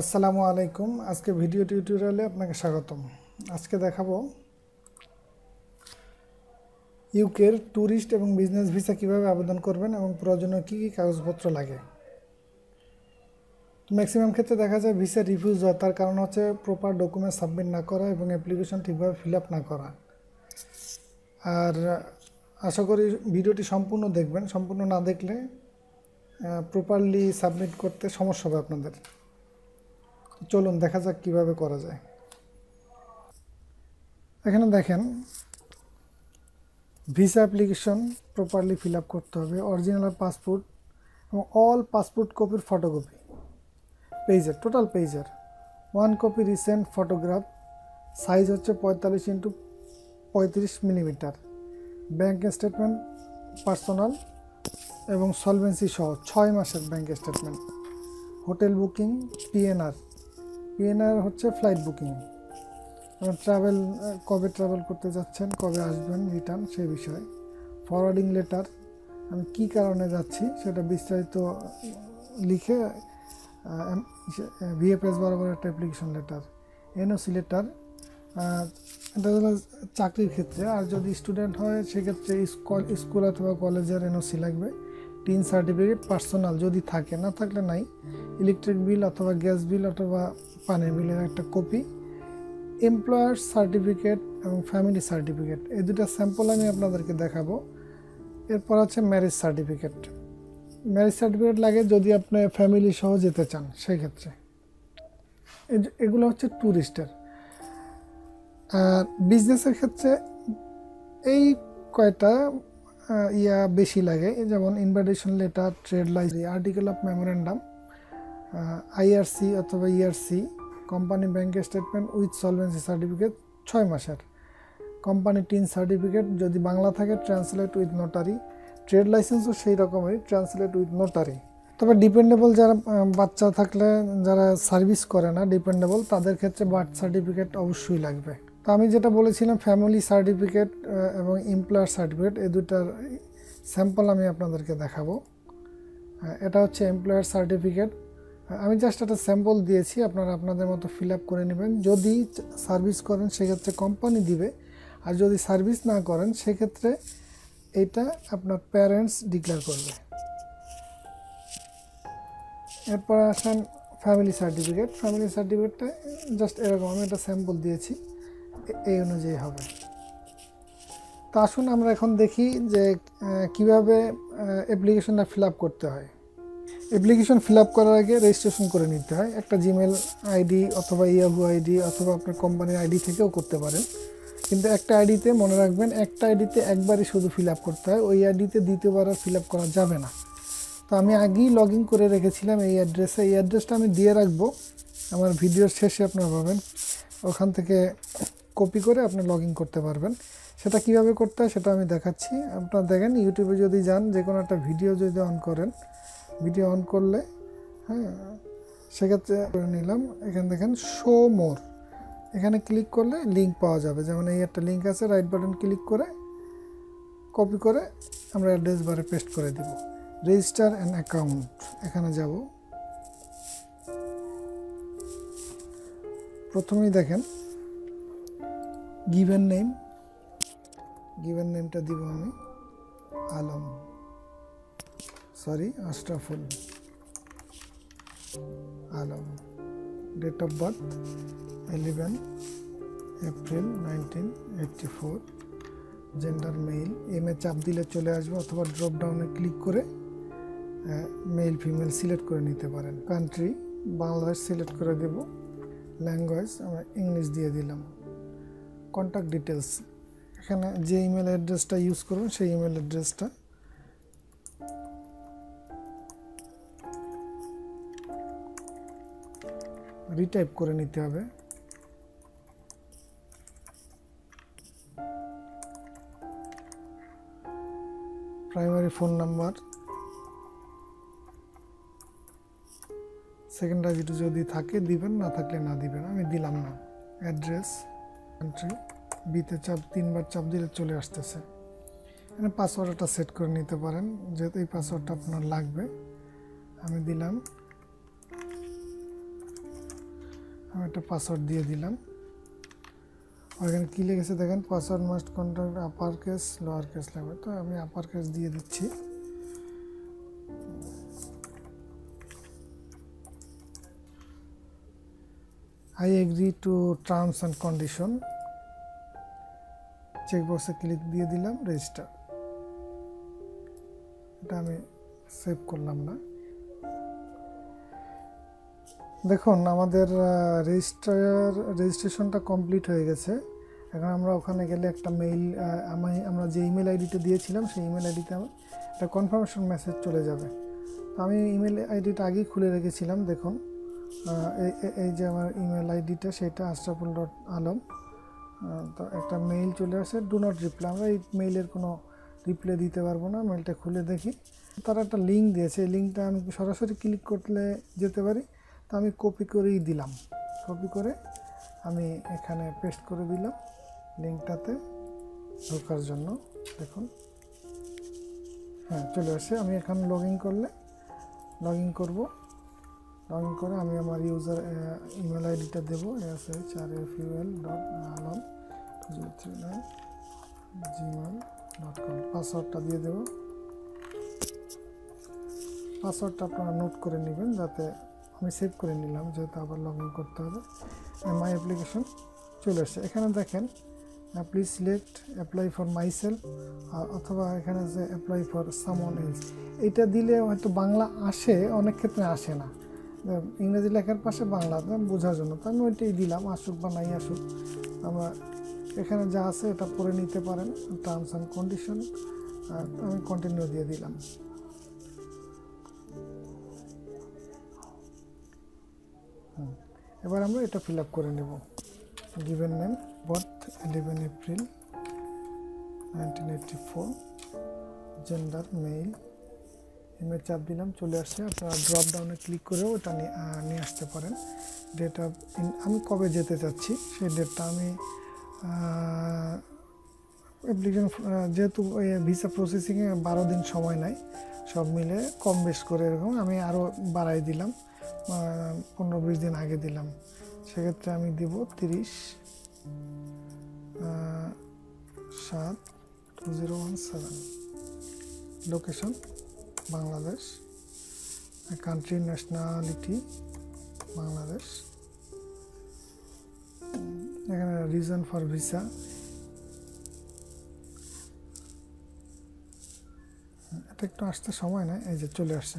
আসসালামু আলাইকুম। আজকে ভিডিও টিউটোরিয়ালে আপনাকে স্বাগতম। আজকে দেখাবো ইউকের ট্যুরিস্ট এবং বিজনেস ভিসা কিভাবে আবেদন করবেন এবং প্রয়োজনীয় কী কী কাগজপত্র লাগে। ম্যাক্সিমাম ক্ষেত্রে দেখা যায় ভিসা রিফিউজ হয়, তার কারণ হচ্ছে প্রপার ডকুমেন্ট সাবমিট না করা এবং অ্যাপ্লিকেশন ঠিকভাবে ফিল আপ না করা। আর আশা করি ভিডিওটি সম্পূর্ণ দেখবেন। সম্পূর্ণ না দেখলে প্রপারলি সাবমিট করতে সমস্যা হবে আপনাদের। চলুন দেখা যাক কিভাবে করা যায়। এখানে দেখেন visa application properly fill up করতে হবে, অরিজিনাল পাসপোর্ট এবং অল পাসপোর্ট কপির ফটোকপি, পেজের টোটাল পেজের 1 কপি রিসেন্ট ফটোগ্রাফ, সাইজ হচ্ছে 45x35 millimetre, bank statement personal এবং সলভেন্সি সহ 6 মাসের bank statement, hotel booking, PNR হচ্ছে ফ্লাইট বুকিং, ট্রাভেল কবে ট্রাভেল করতে যাচ্ছেন, কবে আসবেন রিটার্ন সেই বিষয়ে, ফরওয়ার্ডিং লেটার, আমি কী কারণে যাচ্ছি সেটা বিস্তারিত লিখে ভিএফএস বরাবর একটা অ্যাপ্লিকেশন লেটার, এনওসি লেটার, এটা হলো চাকরির ক্ষেত্রে। আর যদি স্টুডেন্ট হয় সেক্ষেত্রে স্কুল অথবা কলেজের এনওসি লাগবে, টিন সার্টিফিকেট পার্সোনাল যদি থাকে, না থাকলে নাই, ইলেকট্রিক বিল অথবা গ্যাস বিল অথবা পানির বিলের একটা কপি, এমপ্লয়ার সার্টিফিকেট এবং ফ্যামিলি সার্টিফিকেট, এই দুটো স্যাম্পল আমি আপনাদেরকে দেখাবো। এরপর আছে ম্যারেজ সার্টিফিকেট। ম্যারেজ সার্টিফিকেট লাগে যদি আপনি ফ্যামিলি সহ যেতে চান সেই ক্ষেত্রে। এগুলো হচ্ছে ট্যুরিস্টের। আর বিজনেসের ক্ষেত্রে এই কয়টা বেশি লাগে, যেমন invitation letter, trade licence, article of memorandum, IRC অথবা ERC, company bank statement with solvency certificate 6 মাসের, কোম্পানি টিন সার্টিফিকেট যদি বাংলা থাকে ট্রান্সলেট উইথ নোটারি, ট্রেড লাইসেন্সও সেই রকমই ট্রান্সলেট উইথ নোটারি। তবে ডিপেন্ডেবল যারা বাচ্চা থাকলে যারা সার্ভিস করে না ডিপেন্ডেবল, তাদের ক্ষেত্রে বার্থ সার্টিফিকেট অবশ্যই লাগবে। তো আমি যেটা বলেছিলাম ফ্যামিলি সার্টিফিকেট এবং এমপ্লয়ার সার্টিফিকেট, এই দুটার স্যাম্পল আমি আপনাদেরকে দেখাবো। এটা হচ্ছে এমপ্লয়ার সার্টিফিকেট, আমি জাস্ট একটা স্যাম্পল দিয়েছি, আপনারা আপনাদের মতো ফিল আপ করে নেবেন। যদি সার্ভিস করেন সেক্ষেত্রে কোম্পানি দিবে, আর যদি সার্ভিস না করেন সেক্ষেত্রে এটা আপনার প্যারেন্টস ডিক্লেয়ার করবে। এরপর আসেন ফ্যামিলি সার্টিফিকেট। ফ্যামিলি সার্টিফিকেটটা জাস্ট এরকম, আমি একটা স্যাম্পল দিয়েছি, এই অনুযায়ী হবে। তো আসুন আমরা এখন দেখি যে কিভাবে অ্যাপ্লিকেশনটা ফিল আপ করতে হয়। অ্যাপ্লিকেশন ফিল আপ করার আগে রেজিস্ট্রেশন করে নিতে হয়। একটা জিমেল আইডি অথবা ইয়াহু আইডি অথবা আপনার কোম্পানির আইডি থেকেও করতে পারেন, কিন্তু একটা আইডিতে মনে রাখবেন, একটা আইডিতে একবারই শুধু ফিল আপ করতে হয়, ওই আইডিতে দ্বিতীয়বার আর ফিল আপ করা যাবে না। তো আমি আগেই লগ ইন করে রেখেছিলাম এই অ্যাড্রেসে, এই অ্যাড্রেসটা আমি দিয়ে রাখবো, আমার ভিডিওর শেষে আপনারা পাবেন, ওখান থেকে কপি করে আপনি লগ ইন করতে পারবেন। সেটা কিভাবে করতে হয় সেটা আমি দেখাচ্ছি। আপনারা দেখেন ইউটিউবে যদি যান, যে কোনো একটা ভিডিও যদি অন করেন, ভিডিও অন করলে সেক্ষেত্রে করে নিলাম, এখানে দেখেন শো মোর, এখানে ক্লিক করলে লিঙ্ক পাওয়া যাবে। যেমন এই একটা লিঙ্ক আছে, রাইট বাটন ক্লিক করে কপি করে আমরা অ্যাড্রেস বারে পেস্ট করে দিব। রেজিস্টার অ্যান অ্যাকাউন্ট, এখানে যাব। প্রথমেই দেখেন গিভেন নেমটা দিব আমি Alam, Ashraful Alam, date of birth 11 April 1984, gender male, এমএ চাপ দিলে চলে আসবে অথবা ড্রপ ডাউনে ক্লিক করে মেল ফিমেল সিলেক্ট করে নিতে পারেন। কান্ট্রি বাংলাদেশ সিলেক্ট করে দেব, ল্যাঙ্গুয়েজ আমরা ইংলিশ দিয়ে দিলাম। কন্ট্যাক্ট ডিটেলস, এখানে যে ইমেল অ্যাড্রেসটা ইউজ করবেন সেই ইমেল অ্যাড্রেসটা রিটাইপ করে নিতে হবে। প্রাইমারি ফোন নাম্বার, সেকেন্ডারি যদি থাকে দিবেন, না থাকলে না দিবেন, আমি দিলাম না। অ্যাড্রেস, কান্ট্রি, বিতে চাপ 3 বার চাপ দিলে চলে আসতেছে। এখানে পাসওয়ার্ডটা সেট করে নিতে পারেন, যেহেতু এই পাসওয়ার্ডটা আপনার লাগবে। আমি দিলাম আমি একটা পাসওয়ার্ড দিয়ে দিলাম। ওখানে কি লিখেছে দেখেন, password must contain upper case lower case লাগবে, তো আমি আপার কেস দিয়ে দিচ্ছি। I agree to terms and condition, চেকবক্সে ক্লিক দিয়ে দিলাম, রেজিস্টার। এটা আমি সেভ করলাম না। দেখুন আমাদের রেজিস্ট্রেশনটা কমপ্লিট হয়ে গেছে। এখন আমরা ওখানে গেলে একটা মেইল, আমরা যে ইমেল আইডিটা দিয়েছিলাম সেই ইমেল আইডিতে একটা কনফার্মেশন মেসেজ চলে যাবে। তো আমি ইমেল আইডিটা আগেই খুলে রেখেছিলাম। দেখুন এই যে আমার ইমেল আইডিটা, সেটা ashraful.alam। তো একটা মেইল চলে আসে, ডু নট রিপ্লাই। আমরা এই মেইলের কোনো রিপ্লাই দিতে পারবো না। মেইলটা খুলে দেখি, তারা একটা লিঙ্ক দিয়েছে। এই লিঙ্কটা আমি সরাসরি ক্লিক করলে যেতে পারি, তো আমি কপি করেই দিলাম। কপি করে আমি এখানে পেস্ট করে দিলাম লিঙ্কটাতে ঢোকার জন্য। দেখুন হ্যাঁ চলে আসে। আমি এখানে লগ ইন করব। লগ ইন করে আমি আমার ইউজার ইমেল আইডিটা দেবো, ashaful.alam2039@gmail.com। পাসওয়ার্ডটা দিয়ে দেবো। পাসওয়ার্ডটা আপনারা নোট করে নেবেন, যাতে আমি সেভ করে নিলাম, যেহেতু আবার লগ ইন করতে হবে। মাই অ্যাপ্লিকেশন চলে আসছে। এখানে দেখেন please select apply for my self, অথবা এখানে আছে অ্যাপ্লাই ফর সামওয়ান এলস। এটা দিলে হয়তো বাংলা আসে, অনেক ক্ষেত্রে আসে না। ইংরেজি লেখার পাশে বাংলা বোঝার জন্য, তো আমি ওইটাই দিলাম, আসুক বা নাই আসুক। আমরা এখানে যা আছে এটা পড়ে নিতে পারেন, টার্মস অ্যান্ড কন্ডিশন। আমি কন্টিনিউ দিয়ে দিলাম। এবার আমরা এটা ফিল আপ করে নেব। Given name, birth 11 April 1984, gender mail, image চাপ দিলাম, চলে আসছে। আপনারা ড্রপ ডাউনে ক্লিক করেও এটা নিয়ে আসতে পারেন। ডেট অফ, আমি কবে যেতে চাচ্ছি সেই ডেটটা আমি অ্যাপ্লিকেশন, যেহেতু ভিসা প্রসেসিংয়ে 12 দিন সময় নেয়, সব মিলে কম বেশ করে এরকম আমি আরও বাড়াই দিলাম, 15-20 দিন আগে দিলাম। সেক্ষেত্রে আমি দেব 30/7/2017। Location Bangladesh, country nationality Bangladesh. এখানে রিজন ফর ভিসা, এটা একটু আসতে সময় নেয়। এই যে চলে আসছে।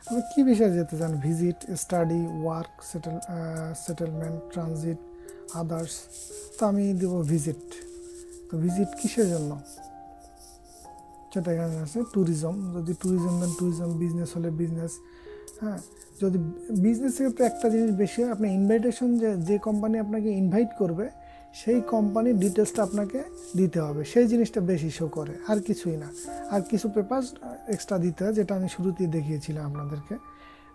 আপনি কী বিষয়ে যেতে চান? Visit, study, work, settlement, transit, others. তো আমি দেবো ভিজিট। তো ভিজিট কিসের জন্য সেটা এখানে আছে। ট্যুরিজম, যদি ট্যুরিজম দেন ট্যুরিজম, বিজনেস হলে বিজনেস। হ্যাঁ, যদি বিজনেসের ক্ষেত্রে একটা জিনিস বেশি হয়, আপনি ইনভাইটেশন, যে কোম্পানি আপনাকে ইনভাইট করবে সেই কোম্পানির ডিটেলসটা আপনাকে দিতে হবে, সেই জিনিসটা বেশি শো করে, আর কিছুই না। আর কিছু পেপার এক্সট্রা দিতে হয়, যেটা আমি শুরুতেই দেখিয়েছিলাম আপনাদেরকে।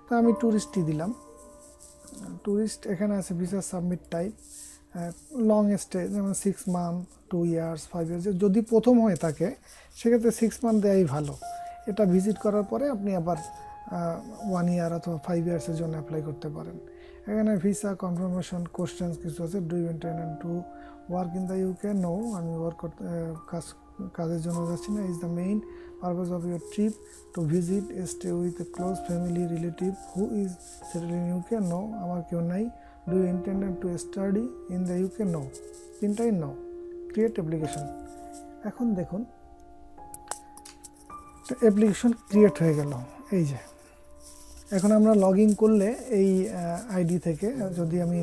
তো আমি ট্যুরিস্টই দিলাম। ট্যুরিস্ট এখানে আছে visa submit type, long stay, যেমন 6 মান্থ, 2 ইয়ার্স, 5 ইয়ার্স। যদি প্রথম হয়ে থাকে সেক্ষেত্রে 6 মান্থ দেওয়াই ভালো। এটা ভিজিট করার পরে আপনি আবার 1 ইয়ার অথবা 5 ইয়ার্সের জন্য অ্যাপ্লাই করতে পারেন। এখানে ভিসা কনফার্মেশন কোশ্চেন্স কিছু আছে। Do you intend to work in the UK? No, আমি ওয়ার্ক করতে কাজের জন্য যাচ্ছি না। Is the main purpose of your trip to visit stay with a close family relative who is settle in UK? No, আমার কেউ নাই। Do you intend to study in the UK? No, তিনটাই no. Create application. এখন দেখুন application create হয়ে গেল। এই যে এখন আমরা লগ ইন করলে এই আইডি থেকে, যদি আমি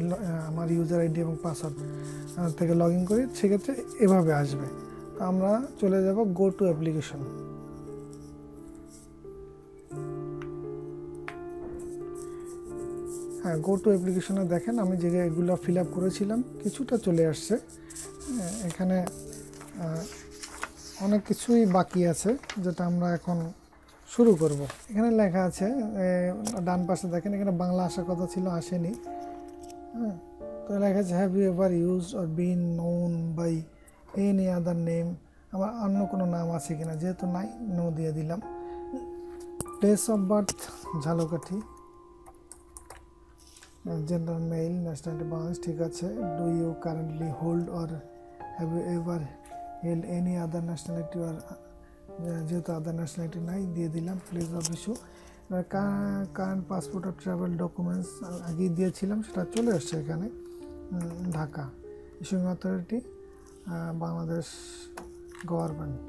আমার ইউজার আইডি এবং পাসওয়ার্ড থেকে লগ ইন করি, সেক্ষেত্রে এভাবে আসবে। তো আমরা চলে যাব গো টু অ্যাপ্লিকেশন। হ্যাঁ, গো টু অ্যাপ্লিকেশনে দেখেন আমি যে এগুলো ফিল আপ করেছিলাম কিছুটা চলে আসছে। এখানে অনেক কিছুই বাকি আছে, যেটা আমরা এখন শুরু করব। এখানে লেখা আছে, ডান পাশে দেখেন, এখানে বাংলা আসার কথা ছিল, আসেনি। হ্যাঁ, তো লেখা আছে have you ever use or been known by any other name. আমার অন্য কোনো নাম আছে কিনা, যেহেতু নাই, নো দিয়ে দিলাম। Place of birth Jhalakathi, gender male, nationality Bangladesh, ঠিক আছে। Do you currently hold or have you ever held any other nationality, আর যেহেতু আদার ন্যাশনালিটি নাই দিয়ে দিলাম। Place of issue current passport আর ট্রাভেল ডকুমেন্টস আগেই দিয়েছিলাম, সেটা চলে আসছে এখানে। Dhaka, issuing authority Bangladesh government.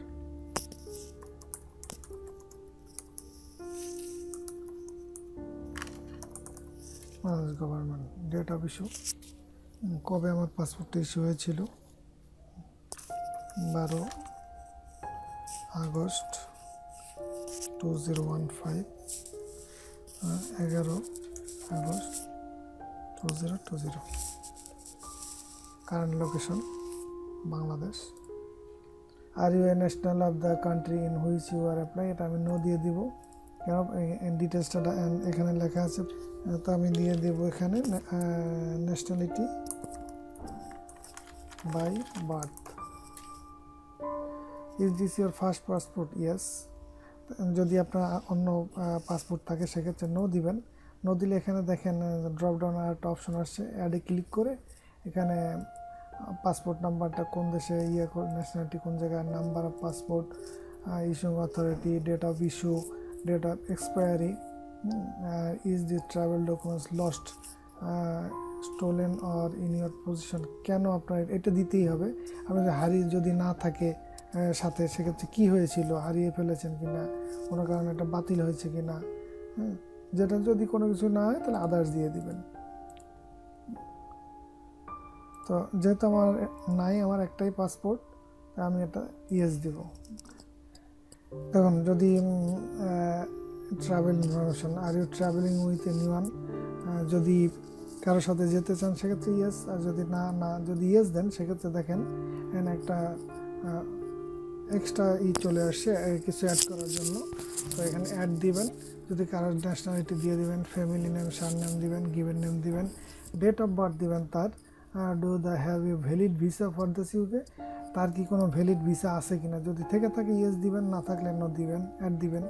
Bangladesh government. Date of issue, কবে আমার পাসপোর্টটা ইস্যু হয়েছিল, 12 August 2015, 11 August 2020। Current location Bangladesh. Are you a national of the country in which you are apply, এটা আমি নো দিয়ে দিব, কেন ডিটেলসটা এখানে লেখা আছে, তো আমি দিয়ে দেব এখানে nationality by birth. Is this your first passport? Yes. যদি আপনার অন্য পাসপোর্ট থাকে সেক্ষেত্রে নো দিবেন। নো দিলে এখানে দেখেন ড্রপ ডাউন আর একটা অপশন আসছে, অ্যাডে ক্লিক করে এখানে পাসপোর্ট নাম্বারটা কোন দেশে ন্যাশনালিটি কোন জায়গায়, number of passport, issuing authority, date of issue, date of expiry, is the travel documents lost, stolen or in your position. কেন আপনার এটা দিতেই হবে? আপনার হারিয়ে যদি না থাকে সাথে, সেক্ষেত্রে কী হয়েছিল, হারিয়ে ফেলেছেন কিনা, কোনো কারণে এটা বাতিল হয়েছে কিনা। যেটা যদি কোনো কিছু না হয় তাহলে আদার্স দিয়ে দিবেন। তো যেহেতু আমার নাই, আমার একটাই পাসপোর্ট, আমি এটা ইয়েস দিব। দেখুন, যদি travel information, are you travelling with anyone, যদি কারোর সাথে যেতে চান সেক্ষেত্রে ইয়েস, আর যদি যদি ইয়েস দেন সেক্ষেত্রে দেখেন একটা এক্সট্রা চলে আসছে কিছু অ্যাড করার জন্য। তো এখানে অ্যাড দিবেন, যদি কারোর ন্যাশনালিটি দিয়ে দিবেন, ফ্যামিলি নেম, সার নেম দিবেন, গিভেন নেম দিবেন, ডেট অফ বার্থ দিবেন তার, do the have you valid visa for this UK, তার কি কোনো ভ্যালিড ভিসা আছে কিনা, যদি থেকে থাকে ইয়েস দিবেন, না থাকলে নো দিবেন, অ্যাড দিবেন।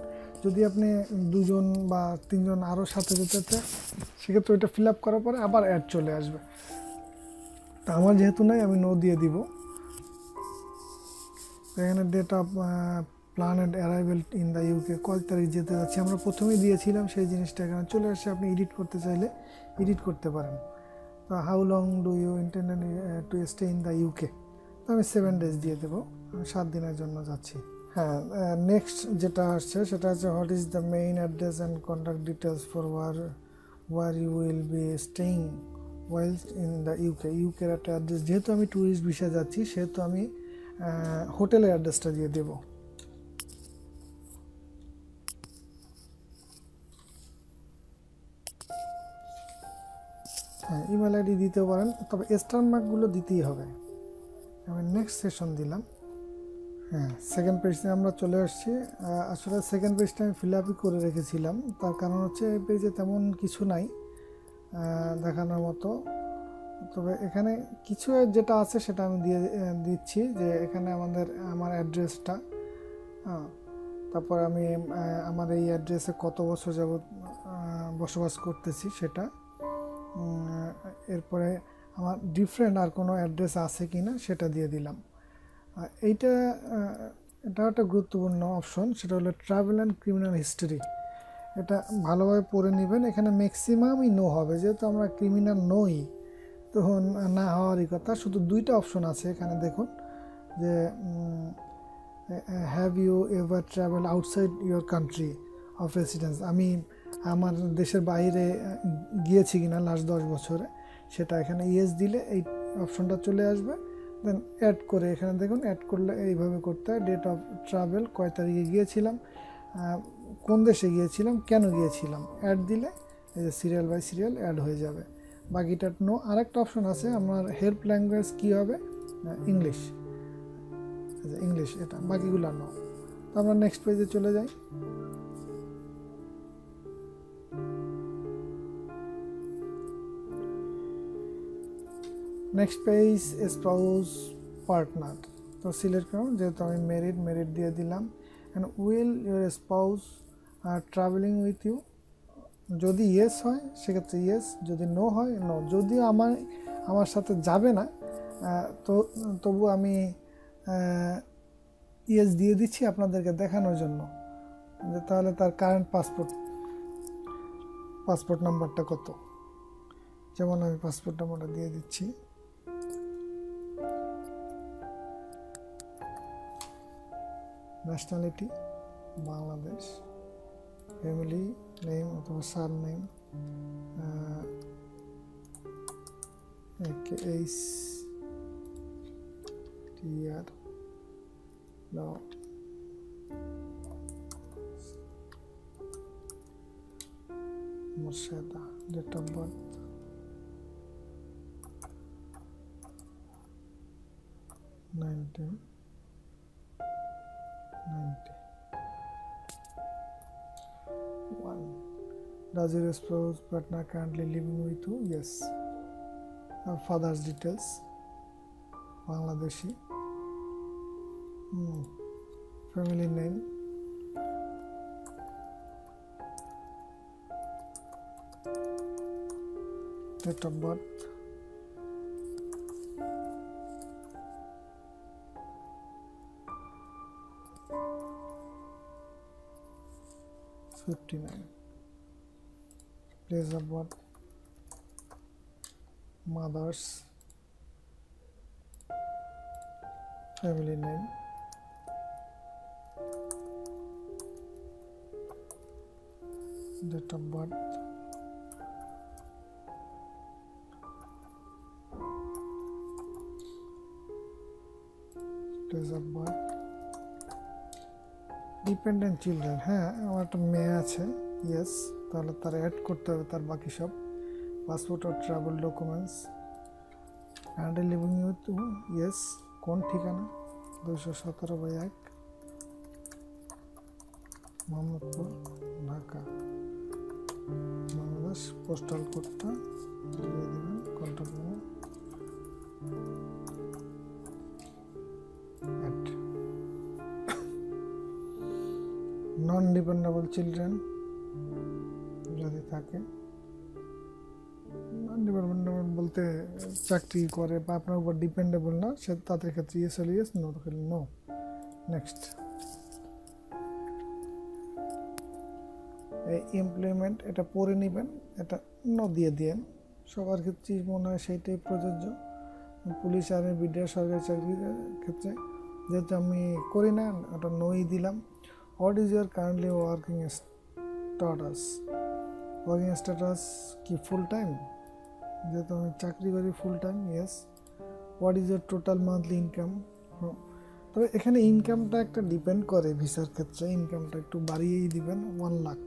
যদি আপনি 2 জন বা 3 জন আরও সাথে যেতে চান সেক্ষেত্রে ওইটা ফিল আপ করার পরে আবার অ্যাড চলে আসবে। তা আমার যেহেতু নাই, আমি নো দিয়ে দিব। এখানে date of planned arrival in the UK, কয় তারিখ যেতে যাচ্ছি আমরা প্রথমেই দিয়েছিলাম, সেই জিনিসটা এখানে চলে আসছে। আপনি এডিট করতে চাইলে এডিট করতে পারেন। তো how long do you intend to stay in the UK, তো আমি 7 days দিয়ে দেবো, আমি 7 দিনের জন্য যাচ্ছি। হ্যাঁ, নেক্সট যেটা আসছে সেটা হচ্ছে what is the main address and contact details for where you will be staying while in the UK. ইউকের একটা অ্যাড্রেস, যেহেতু আমি ট্যুরিস্ট ভিসা যাচ্ছি সেহেতু আমি হোটেলের অ্যাড্রেসটা দিয়ে দেব। হ্যাঁ, ইমেল আইডি দিতে পারেন, তবে স্টার মার্কগুলো দিতেই হবে। আমি নেক্সট সেশন দিলাম। হ্যাঁ, সেকেন্ড পেজে আমরা চলে আসছি। আসলে সেকেন্ড পেজটা আমি ফিল আপই করে রেখেছিলাম, তার কারণ হচ্ছে এই পেজে তেমন কিছু নাই দেখানোর মতো। তবে এখানে কিছু যেটা আছে সেটা আমি দিচ্ছি, যে এখানে আমার অ্যাড্রেসটা, তারপর আমি আমার এই অ্যাড্রেসে কত বছর যাবত বসবাস করতেছি সেটা, এরপরে আমার ডিফারেন্ট আর কোনো অ্যাড্রেস আছে কি না সেটা দিয়ে দিলাম। এটা একটা গুরুত্বপূর্ণ অপশন, সেটা হলো ট্রাভেল অ্যান্ড ক্রিমিনাল হিস্টোরি। এটা ভালোভাবে পড়ে নেবেন। এখানে ম্যাক্সিমামই নো হবে, যেহেতু আমরা ক্রিমিনাল নই, তখন না হওয়ারই কথা। শুধু 2টা অপশন আছে এখানে, দেখুন যে have you ever travel outside your country of residence, আমি আমার দেশের বাইরে গিয়েছি কিনা লাস্ট 10 বছরে, সেটা এখানে ইয়েস দিলে এই অপশনটা চলে আসবে। দেন অ্যাড করে এখানে দেখুন, অ্যাড করলে এইভাবে করতে হয়, ডেট অফ ট্রাভেল, কয় তারিখে গিয়েছিলাম, কোন দেশে গিয়েছিলাম, কেন গিয়েছিলাম, অ্যাড দিলে এই যে সিরিয়াল বাই সিরিয়াল অ্যাড হয়ে যাবে। বাকিটা নো। আরেকটা অপশন আছে, আমার হেল্প ল্যাঙ্গুয়েজ কী হবে, ইংলিশ, ইংলিশ, এটা বাকিগুলো নো। তো আমরা নেক্সট পেজে চলে যাই। নেক্সট পেজ স্পাউস পার্টনার, তো সিলেক্ট করুন, যেহেতু আমি মেরিট দিয়ে দিলাম। And will your spouse travelling with you, যদি ইয়েস হয় সেক্ষেত্রে ইয়েস, যদি নো হয় নো। যদিও আমার সাথে যাবে না, তো তবু আমি ইয়েস দিয়ে দিচ্ছি আপনাদেরকে দেখানোর জন্য যে তাহলে তার কারেন্ট পাসপোর্ট নাম্বারটা কত। যেমন আমি পাসপোর্ট নাম্বারটা দিয়ে দিচ্ছি, ন্যাশনালিটি বাংলাদেশ, ফ্যামিলি নেম অথবা সার name KHTR, Mursheda, date of birth 1991. Does your spouse partner currently living with you? Yes. Father's details Bangladeshi. Family name date of birth 59. Place of birth mother's family name date of birth place of birth dependent children. হ্যাঁ, আমার একটা মেয়ে আছে, yes, তাহলে তার add করতে হবে তার বাকি সব। পাসপোর্ট আর travel documents, and living with yes, কোন ঠিকানা 217/1 মোহাম্মদপুর, ঢাকা, বাংলাদেশ। পোস্টাল কোডটা দিয়ে দেবেন, কন্ট্যাক্ট নাম্বার, অ্যাড। নন ডিপেন্ডেবল চিলড্রেন যদি থাকে, নন ডিপেন্ডেবল বলতে চাকরি করে বা আপনার উপর ডিপেন্ডেবল না, সে তাদের ক্ষেত্রে ইয়েস হলে ইয়েস, নো হলে নো। নেক্সট, এই এমপ্লয়মেন্ট এটা পড়ে নেবেন, এটা নো দিয়ে দিয়েন। সবার ক্ষেত্রে মনে হয় সেইটাই প্রযোজ্য। পুলিশ, আর্মি, বিডিআর, সরকারি চাকরির ক্ষেত্রে যেহেতু আমি করি না, ওটা নোই দিলাম। What is your currently working status? Working status কি ফুল টাইম? যেহেতু আমি চাকরি করি full time, yes. What is your total monthly income? তবে এখানে ইনকামটা একটা ডিপেন্ড করে ভিসার ক্ষেত্রে, ইনকামটা একটু বাড়িয়েই দিবেন, 1 lakh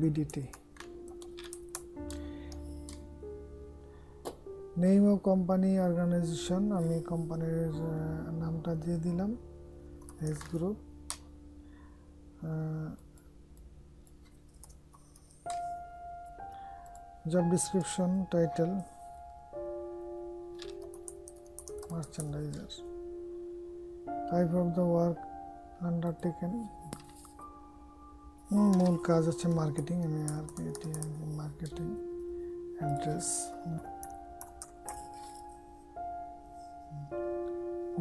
BDT. Name of company, organization, আমি কোম্পানির নামটা দিয়ে দিলাম, S group. Job description, title merchandiser. Type of the work undertaken, মূল কাজ হচ্ছে মার্কেটিং, আমি marketing. Address,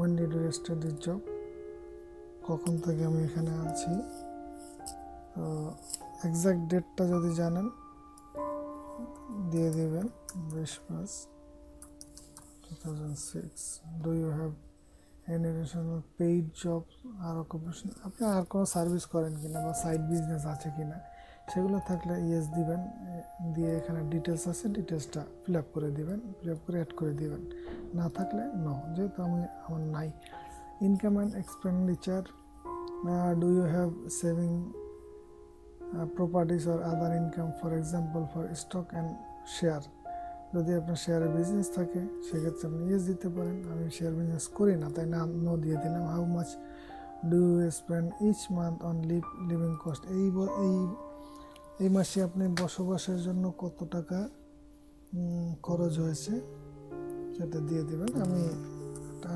when did you start this job? কখন থেকে আমি এখানে আছি। তো এক্সাক্ট ডেটটা যদি জানেন দিয়ে দেবেন, 20/5/2006। Do you have any additional paid job or occupation, আপনি আর কোনো সার্ভিস করেন কিনা বা সাইড বিজনেস আছে কিনা, সেগুলো থাকলে ইয়েস দিবেন, দিয়ে এখানে ডিটেলস আছে, ডিটেলসটা ফিল আপ করে দিবেন, ফিল আপ করে অ্যাড করে দিবেন। না থাকলে নো, যেহেতু আমার নাই। Income and expenditure, do you have saving properties or other income, for example for stock and share. যদি আপনার শেয়ারের বিজনেস থাকে সেক্ষেত্রে আপনি ইয়েস দিতে পারেন। আমি শেয়ার বিজনেস করি না, তাই না নো দিয়ে দিলাম। How much do you spend each month on living cost, এই মাসে আপনি বসবাসের জন্য কত টাকা খরচ হয়েছে সেটা দিয়ে দেবেন। আমি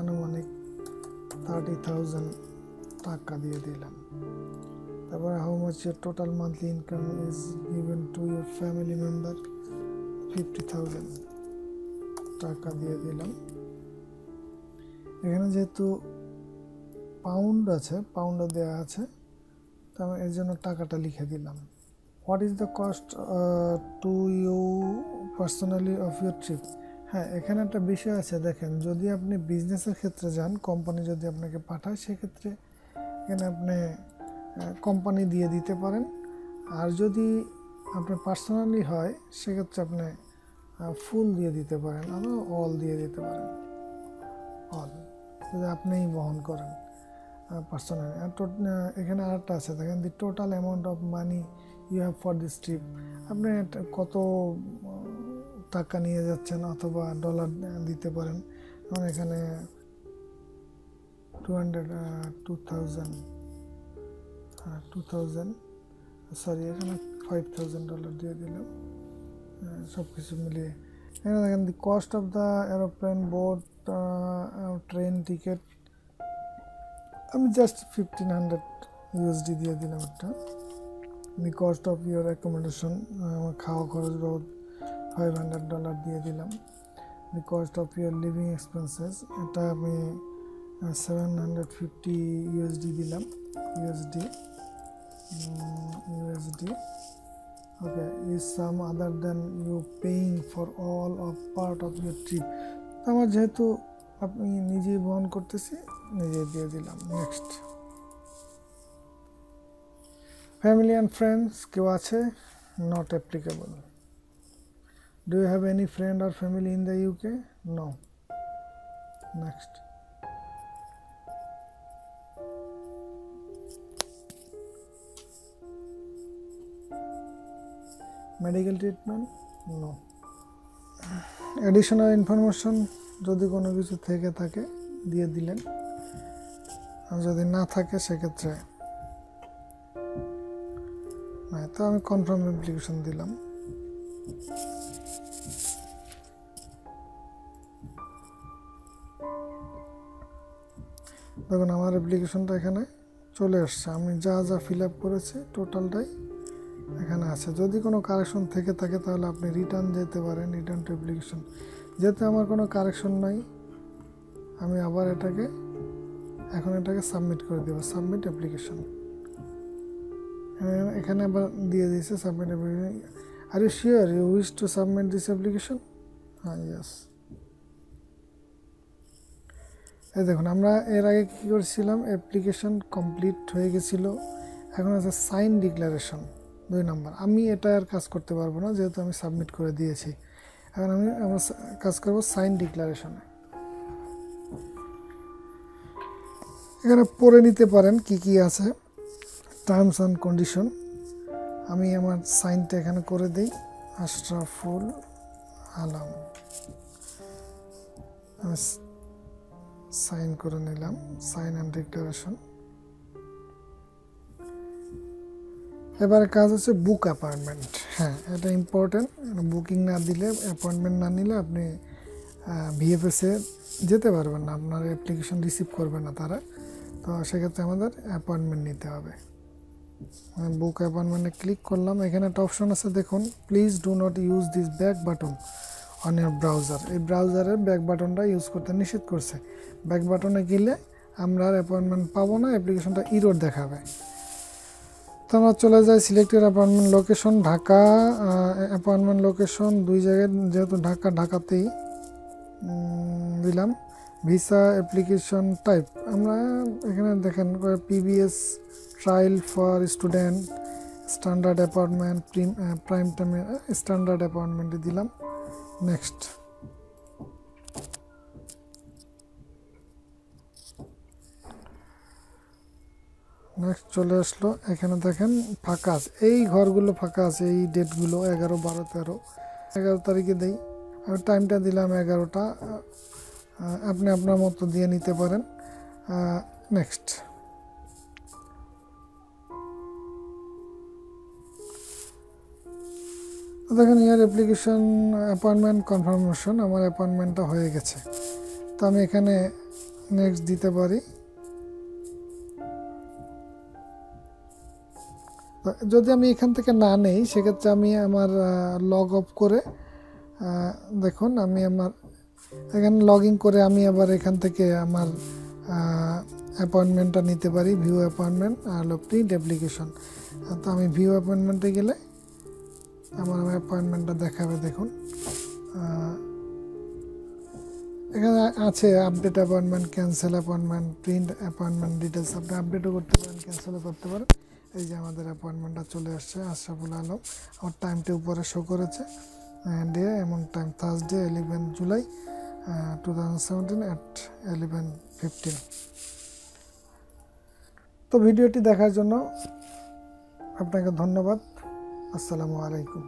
আনুমানিক 30,000 টাকা দিয়ে দিলাম। তারপরে how much your total monthly income is given to your family member, 50,000 টাকা দিয়ে দিলাম। এখানে যেহেতু পাউন্ড আছে, পাউন্ডও দেওয়া আছে, তো আমি এর জন্য টাকাটা লিখে দিলাম। What is the cost to you personally of your trip? হ্যাঁ, এখানে একটা বিষয় আছে, দেখেন, যদি আপনি বিজনেসের ক্ষেত্রে যান, কোম্পানি যদি আপনাকে পাঠায়, সেক্ষেত্রে এখানে আপনি কোম্পানি দিয়ে দিতে পারেন। আর যদি আপনার পার্সোনালি হয়, সেক্ষেত্রে আপনি ফুল দিয়ে দিতে পারেন, আরও অল দিয়ে দিতে পারেন, অল যদি আপনিই বহন করেন পার্সোনালি। আর এখানে আরেকটা আছে, দেখেন, the total amount of money you have for this trip. আপনি কত টাকা নিয়ে যাচ্ছেন অথবা ডলার দিতে পারেন। যেমন এখানে 2000 সরি, এখানে $5,000 দিয়ে দিলাম, সব কিছু মিলিয়ে। এখানে দেখেন the cost of the aeroplane, boat, train ticket, আমি জাস্ট $1,500 দিয়ে দিলাম একটা। The cost of your accommodation, আমার খাওয়া খরচ বাবদ $500 দিয়ে দিলাম। The cost of your living expenses, এটা আমি $750 দিলাম, USD. Okay, is some other than you paying for all of part of your trip. আমার যেহেতু আপনি নিজেই বহন করতেছি, নিজেই দিয়ে দিলাম। নেক্সট, ফ্যামিলি অ্যান্ড ফ্রেন্ডস কেউ আছে? Not applicable. Do you have any friend or family in the UK? No. Next, medical treatment? No. Additional information যদি কোনো কিছু থেকে থাকে দিয়ে দিলেন, আর যদি না থাকে সেক্ষেত্রে না। তো আমি কনফার্ম অ্যাপ্লিকেশন দিলাম। দেখুন আমার অ্যাপ্লিকেশনটা এখানে চলে আসছে, আমি যা যা ফিল আপ করেছি টোটালটাই এখানে আছে। যদি কোনো কারেকশন থেকে থাকে তাহলে আপনি রিটার্ন যেতে পারেন, রিটার্ন টু অ্যাপ্লিকেশন। যেহেতু আমার কোনো কারেকশন নাই, আমি আবার এটাকে সাবমিট করে দেবো, সাবমিট অ্যাপ্লিকেশন। এখানে আবার দিয়ে দিয়েছে submit application. Are you sure you wish to submit this application? হ্যাঁ, ইয়েস। এই দেখুন, আমরা এর আগে কী করেছিলাম, অ্যাপ্লিকেশন কমপ্লিট হয়ে গেছিলো, এখন আছে সাইন ডিক্লারেশন 2 নম্বর। আমি এটা আর কাজ করতে পারবো না, যেহেতু আমি সাবমিট করে দিয়েছি। এখন আমার কাজ করবো সাইন ডিক্লারেশনে। এখানে পড়ে নিতে পারেন কি কি আছে, টার্মস অ্যান্ড কন্ডিশন। আমি আমার সাইনটা এখানে করে দিই, আশরাফুল আলম, সাইন করে নিলাম, সাইন অ্যান্ড ডিক্লারেশন। এবারে কাজ হচ্ছে বুক অ্যাপয়েন্টমেন্ট। হ্যাঁ, এটা ইম্পর্টেন্ট। বুকিং না দিলে, অ্যাপয়েন্টমেন্ট না নিলে আপনি ভিএফএসে যেতে পারবেন না, আপনার অ্যাপ্লিকেশন রিসিভ করবে না তারা। তো সেক্ষেত্রে আমাদের অ্যাপয়েন্টমেন্ট নিতে হবে। বুক অ্যাপয়েন্টমেন্টে ক্লিক করলাম। এখানে একটা অপশন আছে, দেখুন, please do not use this back button on your browser. এই ব্রাউজারের ব্যাক বাটনটা ইউজ করতে নিষেধ করছে। ব্যাক বাটনে গেলে আমরা আর অ্যাপয়েন্টমেন্ট পাবো না, অ্যাপ্লিকেশনটা ইরর দেখাবে। তো আমরা চলে যাই selected appointment location, Dhaka. Appointment location 2 জায়গায়, যেহেতু ঢাকাতেই দিলাম। ভিসা অ্যাপ্লিকেশন টাইপ আমরা এখানে দেখেন PBS, trial for student, standard appointment, prime টাইমে স্ট্যান্ডার্ড অ্যাপয়েন্টমেন্টে দিলাম। নেক্সট, চলে আসলো। এখানে দেখেন ফাঁকা আছে, এই ঘরগুলো ফাঁকা আছে, এই ডেটগুলো 11, 12, 13। 11 তারিখে দেই, আমি টাইমটা দিলাম 11টা, আপনি আপনার মতো দিয়ে নিতে পারেন। নেক্সট, দেখেন ইয়ার অ্যাপ্লিকেশন অ্যাপয়েন্টমেন্ট কনফার্মেশন, আমার অ্যাপয়েন্টমেন্টটা হয়ে গেছে। তো আমি এখানে নেক্সট দিতে পারি। তো যদি আমি এখান থেকে না নেই সেক্ষেত্রে আমি আমার লগ অফ করে দেখুন আমি আমার এখানে লগ ইন করে আমি আবার এখান থেকে আমার অ্যাপয়েন্টমেন্টটা নিতে পারি, ভিউ অ্যাপয়েন্টমেন্ট আর হলো প্রিন্ট অ্যাপ্লিকেশন। তো আমি ভিউ অ্যাপয়েন্টমেন্টে গেলে আমার অ্যাপয়েন্টমেন্টটা দেখাবে। দেখুন এখানে আছে update appointment, cancel appointment, print appointment details. আপনি আপডেটও করতে পারেন, ক্যান্সেলও করতে পারেন। এই যে আমাদের অ্যাপয়েন্টমেন্টটা চলে আসছে, আশরাফুল আলম। আমার টাইমটা উপরে শো করেছে, ডে এবং টাইম থার্সডে 11 জুলাই 2017 at 11:15। তো ভিডিওটি দেখার জন্য আপনাকে ধন্যবাদ। আসসালামু আলাইকুম।